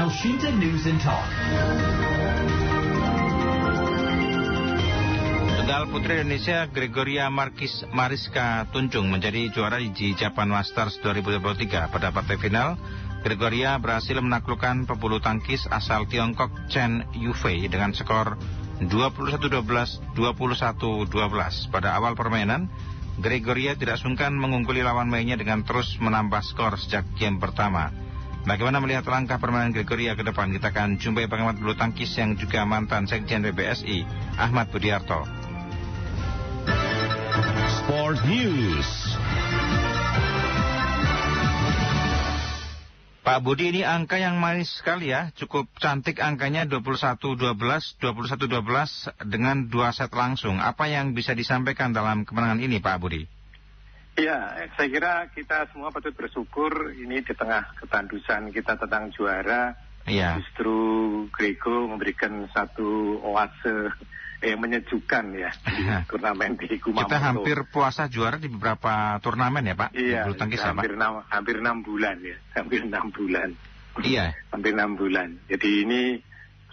Washington News and Talk. Tunggal putri Indonesia Gregoria Mariska Tunjung menjadi juara di Japan Masters 2023. Pada partai final, Gregoria berhasil menaklukkan pebulu tangkis asal Tiongkok Chen Yufei dengan skor 21-12, 21-12. Pada awal permainan, Gregoria tidak sungkan mengungguli lawan mainnya dengan terus menambah skor sejak game pertama. Bagaimana melihat langkah permainan Gregoria ke depan? Kita akan jumpai pengamat bulu tangkis yang juga mantan Sekjen PBSI, Ahmad Budiarto. Sport News. Pak Budi, ini angka yang manis sekali ya, cukup cantik angkanya 21-12, 21-12 dengan 2 set langsung. Apa yang bisa disampaikan dalam kemenangan ini Pak Budi? Ya, saya kira kita semua patut bersyukur ini di tengah ketandusan kita tentang juara. Ya. Justru Grego memberikan satu oase yang menyejukkan ya di turnamen di Kumamoto. Kita hampir puasa juara di beberapa turnamen ya Pak? Iya, tangkis, hampir 6 bulan ya, hampir 6 bulan. Iya. Hampir 6 bulan. Jadi ini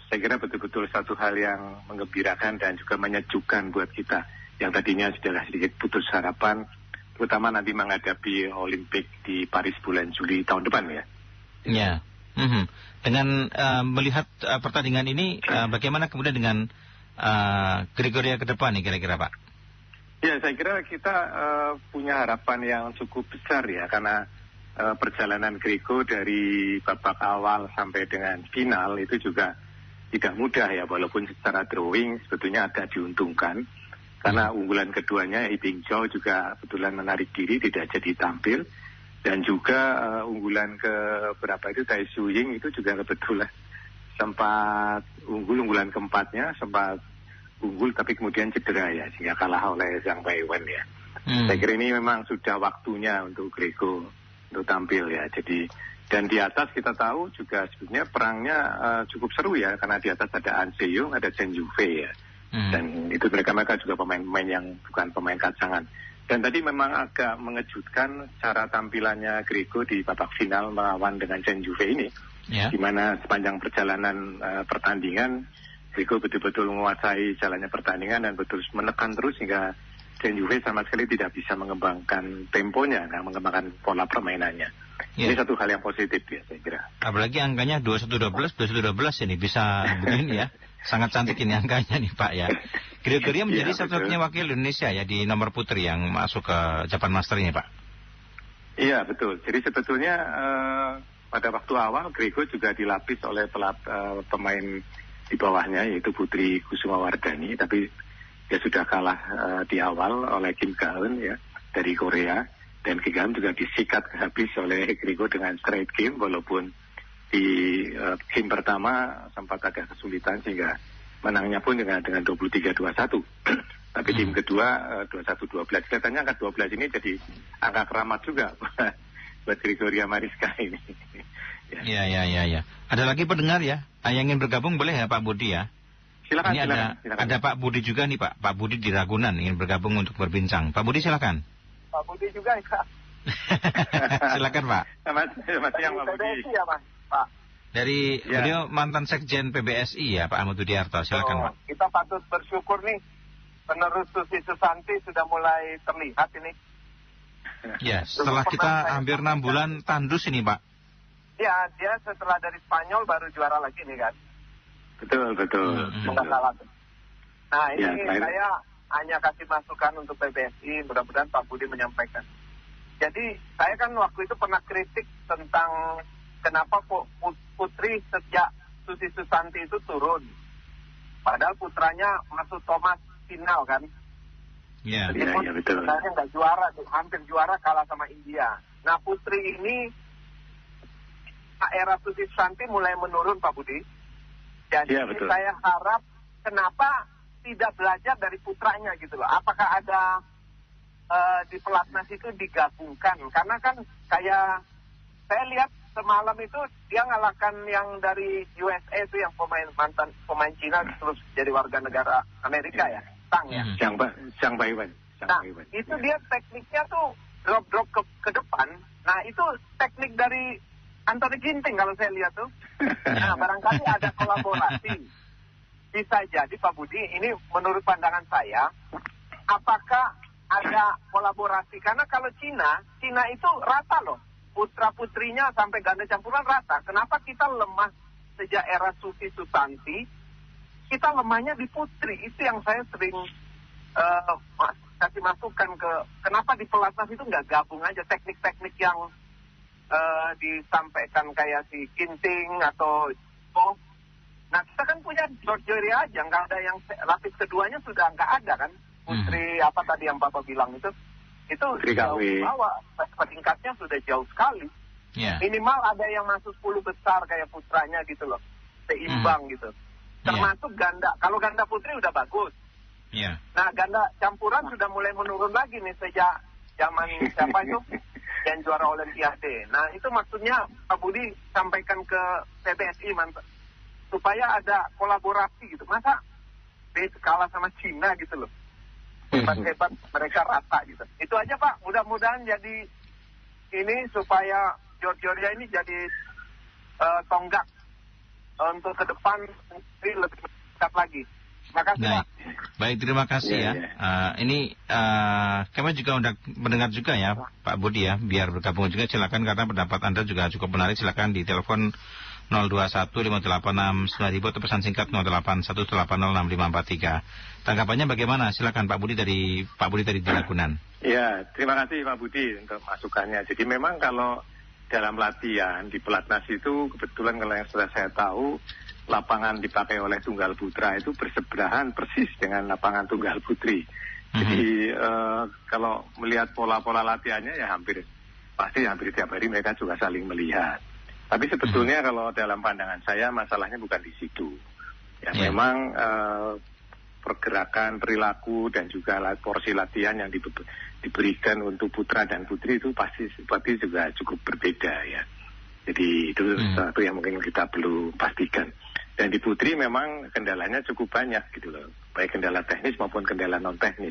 saya kira betul-betul satu hal yang menggembirakan dan juga menyejukkan buat kita. Yang tadinya sudah sedikit putus harapan, terutama nanti menghadapi Olimpik di Paris bulan Juli tahun depan ya. Iya. Dengan melihat pertandingan ini, bagaimana kemudian dengan Gregoria ke depan nih kira-kira Pak? Ya, saya kira kita punya harapan yang cukup besar ya, karena perjalanan Grego dari babak awal sampai dengan final itu juga tidak mudah ya, walaupun secara drawing sebetulnya agak diuntungkan. Karena unggulan keduanya, Yibing Zhou juga kebetulan menarik diri, tidak jadi tampil. Dan juga unggulan ke berapa itu, Tai Tzu Ying itu juga kebetulan sempat unggulan keempatnya, sempat unggul tapi kemudian cedera ya, sehingga kalah oleh Zhang Baiwen ya. Saya kira ini memang sudah waktunya untuk Grego untuk tampil ya. Jadi, dan di atas kita tahu juga sebenarnya perangnya cukup seru ya, karena di atas ada An Se-young, ada Chen Yufei ya. Dan itu mereka juga pemain-pemain yang bukan pemain kacangan. Dan tadi memang agak mengejutkan cara tampilannya Grego di babak final melawan dengan Chen Yufei ini. Di mana sepanjang perjalanan pertandingan, Grego betul-betul menguasai jalannya pertandingan dan betul menekan terus hingga Chen Yufei sama sekali tidak bisa mengembangkan temponya, mengembangkan pola permainannya. Ini satu hal yang positif ya saya kira. Apalagi angkanya 21-12, 21-12 ini bisa begini ya. Sangat cantik ini angkanya nih Pak ya. Gregoria menjadi satu-satunya wakil Indonesia ya di nomor putri yang masuk ke Japan Master ini Pak. Iya betul. Jadi sebetulnya pada waktu awal Grego juga dilapis oleh pemain di bawahnya yaitu Putri Kusuma Wardani, tapi dia sudah kalah di awal oleh Kim Ga-eun ya dari Korea, dan Kim Ga-eun juga disikat habis oleh Grego dengan straight game, walaupun di game pertama sempat agak kesulitan sehingga menangnya pun dengan 23-21. Tapi game kedua 21-12. Kelihatannya angka 12 ini jadi angka keramat juga buat Gregoria Mariska ini. Ya. Ada lagi pendengar ya, yang ingin bergabung boleh ya Pak Budi ya? Silakan. Ada Pak Budi juga nih Pak. Pak Budi di Ragunan ingin bergabung untuk berbincang. Pak Budi silakan. Pak Budi juga ya. Silakan Pak. Selamat siang Pak Budi. PBSI ya Pak. Dari beliau mantan Sekjen PBSI ya Pak Ahmad Budiarto. Silakan Pak. Kita patut bersyukur nih, penerus Susi Susanti sudah mulai terlihat ini. Ya, setelah kita hampir 6 bulan tandus ini Pak. Ya, dia setelah dari Spanyol baru juara lagi nih kan. Betul. Nggak salah. Nah ini saya hanya kasih masukan untuk PBSI, mudah-mudahan Pak Budi menyampaikan. Jadi saya kan waktu itu pernah kritik tentang kenapa putri sejak Susi Susanti itu turun. Padahal putranya masuk Thomas final kan. Iya betul. Sebenarnya nggak juara, hampir juara kalah sama India. Nah putri ini era Susi Susanti mulai menurun Pak Budi. Jadi saya harap kenapa tidak belajar dari putranya gitu loh. Apakah ada di pelatnas itu digabungkan? Karena kan kayak saya lihat semalam itu dia ngalahkan yang dari USA itu yang mantan pemain Cina terus jadi warga negara Amerika ya, Tang ya. Zhang Baiwen. Itu dia tekniknya tuh drop ke depan. Nah itu teknik dari Anthony Ginting kalau saya lihat tuh. Nah, barangkali ada kolaborasi. Bisa jadi Pak Budi, ini menurut pandangan saya, apakah ada kolaborasi? Karena kalau Cina itu rata loh. Putra-putrinya sampai ganda campuran rata. Kenapa kita lemah sejak era Susi Susanti? Kita lemahnya di putri. Itu yang saya sering kasih masukan ke, kenapa di pelatnas itu nggak gabung aja teknik-teknik yang disampaikan kayak si Ginting atau nah kita kan punya George aja, nggak ada yang lapis keduanya sudah nggak ada kan, putri apa tadi yang Bapak bilang itu jauh bawah, peringkatnya sudah jauh sekali. Minimal ada yang masuk 10 besar kayak putranya gitu loh, seimbang gitu, termasuk ganda. Kalau ganda putri udah bagus. Nah ganda campuran sudah mulai menurun lagi nih sejak zaman siapa itu yang juara Olimpiade. Nah itu maksudnya Pak Budi sampaikan ke PBSI supaya ada kolaborasi gitu. Masa kalah sama Cina gitu loh. Hebat-hebat mereka rata gitu. Itu aja Pak, mudah-mudahan jadi ini supaya Georgia ini jadi tonggak untuk ke depan lebih dekat lagi. Makasih Pak. Baik, terima kasih ya. Ini kami juga udah mendengar juga ya Pak Budi ya, biar bergabung juga silakan karena pendapat Anda juga cukup menarik. Silakan di telepon 021-586-9000 atau pesan singkat 0811806543. Tanggapannya bagaimana? Silakan Pak Budi dari Ragunan. Ya, terima kasih Pak Budi untuk masukannya. Jadi memang kalau dalam latihan di pelatnas itu kebetulan kalau yang sudah saya tahu lapangan dipakai oleh tunggal putra itu bersebelahan persis dengan lapangan tunggal putri. Jadi kalau melihat pola-pola latihannya ya hampir tiap hari mereka juga saling melihat. Tapi sebetulnya kalau dalam pandangan saya masalahnya bukan di situ. Ya memang pergerakan, perilaku dan juga porsi latihan yang diberikan untuk putra dan putri itu pasti juga cukup berbeda ya. Jadi itu sesuatu yang mungkin kita perlu pastikan. Dan di putri memang kendalanya cukup banyak gitu loh. Baik kendala teknis maupun kendala non teknis.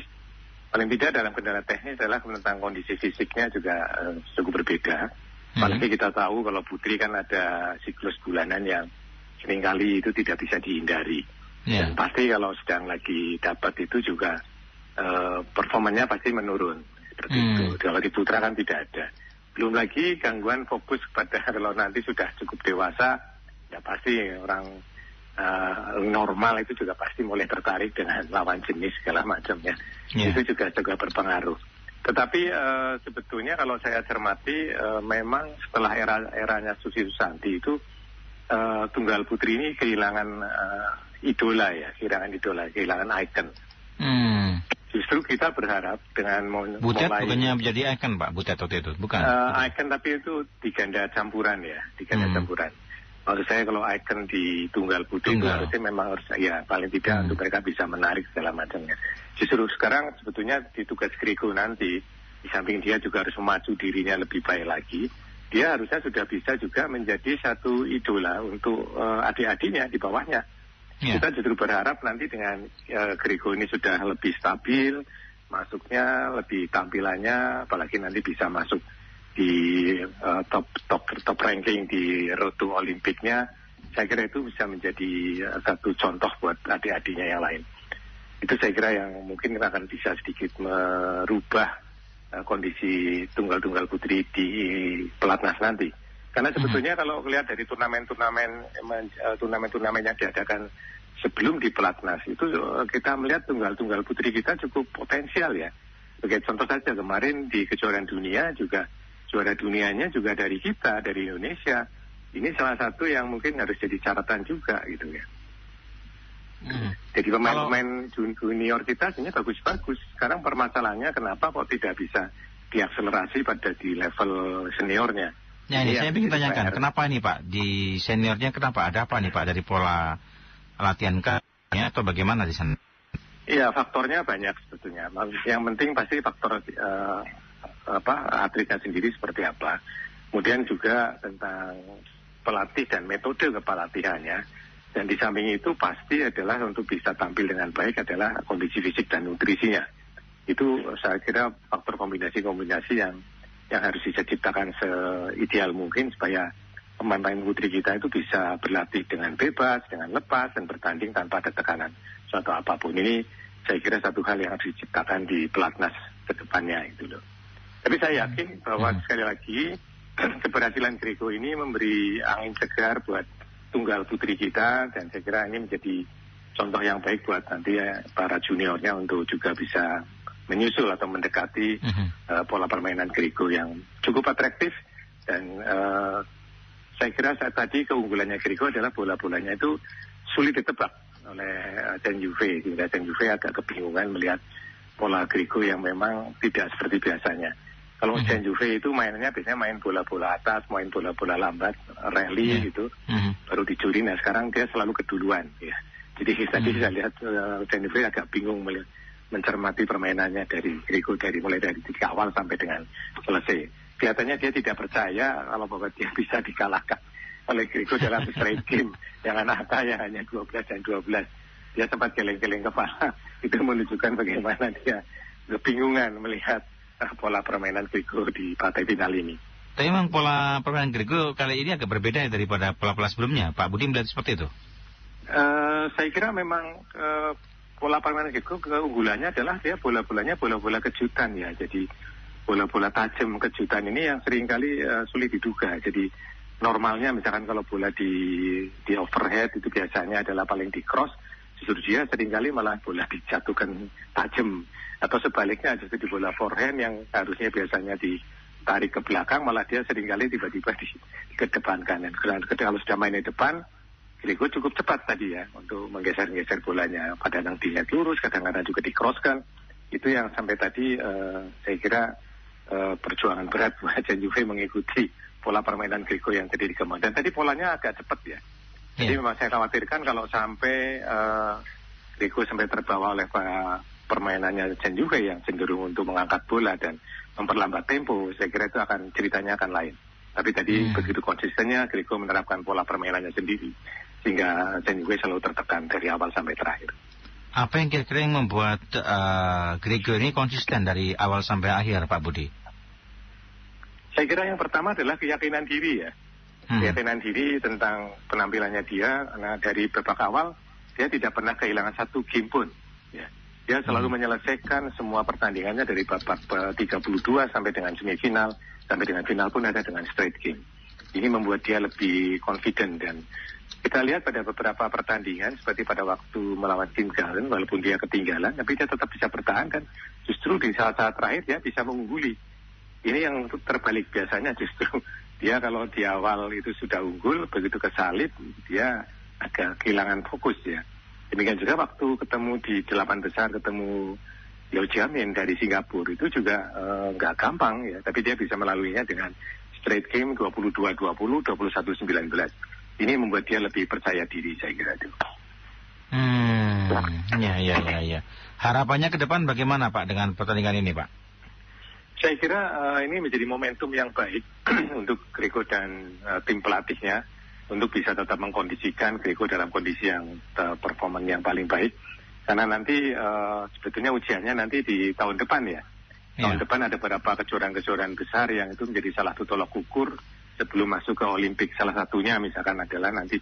Paling tidak dalam kendala teknis adalah tentang kondisi fisiknya juga cukup berbeda. Apalagi kita tahu kalau putri kan ada siklus bulanan yang seringkali itu tidak bisa dihindari. Dan pasti kalau sedang lagi dapat itu juga performanya pasti menurun. Seperti itu. Kalau di putra kan tidak ada. Belum lagi gangguan fokus pada kalau nanti sudah cukup dewasa, ya pasti orang normal itu juga pasti mulai tertarik dengan lawan jenis segala macamnya. Itu juga berpengaruh. Tetapi sebetulnya kalau saya cermati memang setelah eranya Susi Susanti itu tunggal putri ini kehilangan idola, kehilangan ikon. Justru kita berharap dengan Butet bukannya menjadi ikon Pak, Butet waktu itu, bukan? Ikon tapi itu di ganda campuran ya, di ganda campuran. Maksud saya kalau ikon di tunggal putri itu harusnya memang harus ya paling tidak untuk mereka bisa menarik segala macamnya. Justru sekarang sebetulnya di tugas Grego nanti di samping dia juga harus memacu dirinya lebih baik lagi, dia harusnya sudah bisa juga menjadi satu idola untuk adik-adiknya di bawahnya. Kita justru berharap nanti dengan Grego ini sudah lebih stabil, masuknya lebih tampilannya, apalagi nanti bisa masuk di top ranking di Road to Olimpiknya, saya kira itu bisa menjadi satu contoh buat adik-adiknya yang lain. Itu saya kira yang mungkin akan bisa sedikit merubah kondisi tunggal-tunggal putri di pelatnas nanti. Karena sebetulnya kalau lihat dari turnamen yang diadakan sebelum di pelatnas itu kita melihat tunggal-tunggal putri kita cukup potensial ya. Sebagai contoh saja kemarin di kejuaraan dunia juga juara dunianya juga dari kita, dari Indonesia. Ini salah satu yang mungkin harus jadi catatan juga gitu ya. Jadi pemain-pemain junior kita sebenarnya bagus-bagus. Sekarang permasalahannya kenapa kok tidak bisa diakselerasi pada di level seniornya. Ya, ini saya ingin tanyakan, kenapa ini Pak? Di seniornya kenapa? Ada apa nih Pak dari pola latihan ya, atau bagaimana di sana? Iya, faktornya banyak sebetulnya. Yang penting pasti faktor atletnya sendiri seperti apa. Kemudian juga tentang pelatih dan metode kepelatihannya. Dan di samping itu pasti adalah untuk bisa tampil dengan baik adalah kondisi fisik dan nutrisinya. Itu saya kira faktor kombinasi yang harus bisa diciptakan seideal mungkin supaya pemain putri kita itu bisa berlatih dengan bebas, dengan lepas, dan bertanding tanpa ada tekanan suatu apapun. Ini saya kira satu hal yang harus diciptakan di pelatnas ke depannya itu loh. Tapi saya yakin bahwa sekali lagi keberhasilan Grego ini memberi angin segar buat tunggal putri kita, dan saya kira ini menjadi contoh yang baik buat nanti para juniornya untuk juga bisa menyusul atau mendekati pola permainan Grego yang cukup atraktif. Dan saya kira saat tadi keunggulannya Grego adalah bola-bolanya itu sulit ditebak oleh Chen Yufei, sehingga Chen Yufei agak kebingungan melihat pola Grego yang memang tidak seperti biasanya. Kalau Chen Yufei itu mainnya biasanya main bola-bola atas, main bola-bola lambat, rally gitu, baru dicuri. Nah sekarang dia selalu keduluan ya. Jadi tadi saya lihat Chen Yufei agak bingung mencermati permainannya dari Grego mulai dari awal sampai dengan selesai. Kelihatannya dia tidak percaya kalau bahwa dia bisa dikalahkan oleh Grego dalam straight game yang anak-anak hanya 12 dan 12. Dia sempat geleng-geleng kepala. Itu menunjukkan bagaimana dia kebingungan melihat pola permainan Grego di partai final ini. Tapi memang pola permainan Grego kali ini agak berbeda daripada pola-pola sebelumnya. Pak Budi melihat seperti itu? Saya kira memang pola permainan Grego keunggulannya adalah dia bola-bolanya bola-bola kejutan ya. Jadi bola-bola tajam kejutan ini yang seringkali sulit diduga. Jadi normalnya misalkan kalau bola di overhead itu biasanya adalah paling di cross, justru dia seringkali malah bola dijatuhkan tajam, atau sebaliknya justru di bola forehand yang harusnya biasanya ditarik ke belakang malah dia seringkali tiba-tiba dikedepankan. Dan kalau sudah main di depan, Grego cukup cepat tadi ya untuk menggeser-geser bolanya, kadang-kadang dilihat lurus, kadang-kadang juga di-crosskan. Itu yang sampai tadi saya kira perjuangan berat buat Chen Yufei mengikuti pola permainan Grego yang tadi dikembangkan. Dan tadi polanya agak cepat ya. Jadi memang saya khawatirkan kalau sampai Grego sampai terbawa oleh permainannya Chen Yufei yang cenderung untuk mengangkat bola dan memperlambat tempo, saya kira itu ceritanya akan lain. Tapi tadi begitu konsistennya Grego menerapkan pola permainannya sendiri, sehingga Chen Yufei selalu tertekan dari awal sampai terakhir. Apa yang kira-kira yang membuat Grego ini konsisten dari awal sampai akhir, Pak Budi? Saya kira yang pertama adalah keyakinan diri ya. Keyakinan diri tentang penampilannya dia, karena dari babak awal dia tidak pernah kehilangan satu game pun. Ya. Dia selalu menyelesaikan semua pertandingannya dari babak 32 sampai dengan semifinal, sampai dengan final pun ada dengan straight game. Ini membuat dia lebih confident, dan kita lihat pada beberapa pertandingan seperti pada waktu melawan Kim Galen, walaupun dia ketinggalan, tapi dia tetap bisa bertahan, dan justru di saat-saat terakhir dia bisa mengungguli. Ini yang terbalik biasanya, justru dia kalau di awal itu sudah unggul, begitu kesalip dia agak kehilangan fokus ya. Demikian juga waktu ketemu di 8 besar, ketemu Yeo Jia-min dari Singapura, itu juga nggak gampang ya, tapi dia bisa melaluinya dengan straight game 22-20, 21-19. Ini membuat dia lebih percaya diri, saya kira itu. Ya. Harapannya ke depan bagaimana Pak dengan pertandingan ini Pak? Saya kira ini menjadi momentum yang baik untuk Grego dan tim pelatihnya untuk bisa tetap mengkondisikan Grego dalam kondisi yang performan yang paling baik. Karena nanti sebetulnya ujiannya nanti di tahun depan ya. Tahun depan ada beberapa kejuaraan-kejuaraan besar yang itu menjadi salah satu tolak ukur sebelum masuk ke Olimpik. Salah satunya misalkan adalah nanti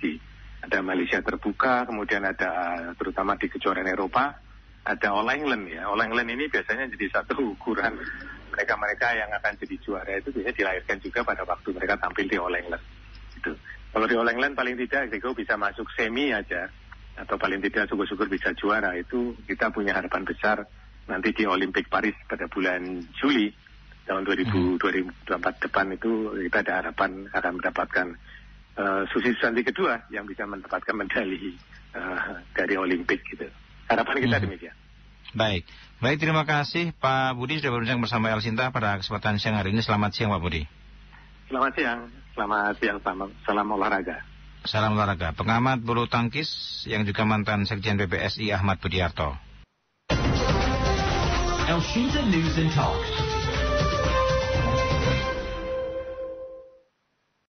ada Malaysia terbuka, kemudian ada terutama di kejuaraan Eropa, ada All England ya. All England ini biasanya jadi satu ukuran mereka-mereka yang akan jadi juara itu biasanya dilahirkan juga pada waktu mereka tampil di All England. Gitu. Kalau di All England paling tidak Grego bisa masuk semi aja, atau paling tidak syukur-syukur bisa juara. Itu kita punya harapan besar nanti di Olimpik Paris pada bulan Juli tahun 2024 depan itu kita ada harapan akan mendapatkan Susi Susanti kedua yang bisa mendapatkan medali dari Olimpik gitu. Harapan kita demikian. Baik, terima kasih Pak Budi sudah berbincang bersama El Sinta pada kesempatan siang hari ini. Selamat siang Pak Budi. Selamat siang, salam olahraga. Salam olahraga. Pengamat bulu tangkis yang juga mantan Sekjen PBSI Ahmad Budiarto. El Sinta News and Talk.